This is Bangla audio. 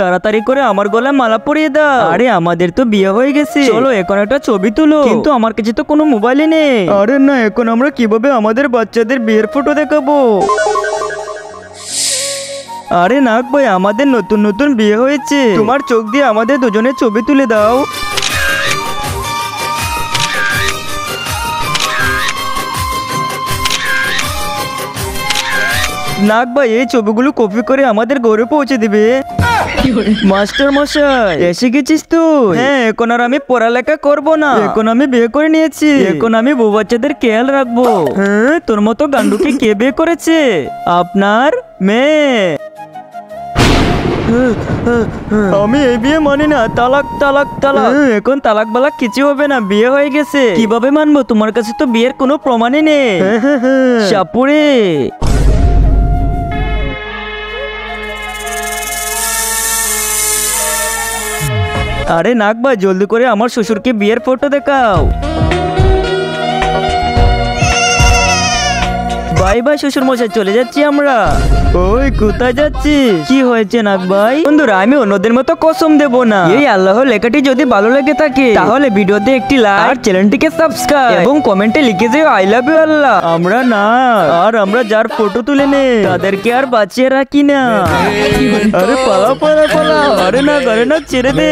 তাড়াতাড়ি করে আমার গলায় মালা পরিয়ে দাও। আরে আমাদের তো বিয়ে হয়ে গেছে, চলো এখন একটা ছবি তুলো। কিন্তু আমার কাছে তো কোনো মোবাইলই নেই। আরে না, এখন আমরা কিভাবে আমাদের বাচ্চাদের বিয়ের ফটো দেখাবো? আরে নাক ভাই, আমাদের নতুন নতুন বিয়ে হয়েছে, তোমার চোখ দিয়ে আমাদের দুজনের ছবি তুলে দাও। নাক ভাই, এই ছবিগুলো কপি করে আমাদের ঘরে পৌঁছে দিবে। মাস্টার মশাই, এসে গেছিস তুই? হ্যাঁ, এখন আর আমি পড়ালেখা করব না, এখন আমি বিয়ে করে নিয়েছি। এখন আমি বউ বাচ্চাদের খেয়াল রাখবো। হ্যাঁ, তোর মতো গান্ডুকে কে বিয়ে করেছে? আপনার মেয়ে। আমি এই বিয়ে মানি না, তালাক তালাক তালাক। এখন তালাক বালাক কিছু হবে না, বিয়ে হয়ে গেছে। কিভাবে মানবো? তোমার কাছে তো বিয়ের কোনো প্রমাণই নেই। সাপুরে। আরে নাক ভাই, জলদি করে আমার শ্বশুরকে বিয়ের ফটো দেখাও। বাই বাই শ্বশুর মশাই, চলে যাচ্ছি আমরা। ওই কোথায় যাচ্ছি? কি হয়েছে নাক ভাই? বন্ধুরা, আমি অন্যদের মতো কসম দেব না। এই আল্লাহর লেখাটি যদি ভালো লেগে থাকে তাহলে ভিডিওতে একটি লাইক আর চ্যানেলটিকে সাবস্ক্রাইব এবং কমেন্টে লিখে যেও আই লাভ ইউ আল্লাহ। আমরা না, আর আমরা যার ফটো তুলে নে তাদেরকে আর বাঁচিয়ে রাখি না। আরে পালা পালা পালা। আরে না, ছেড়ে দে।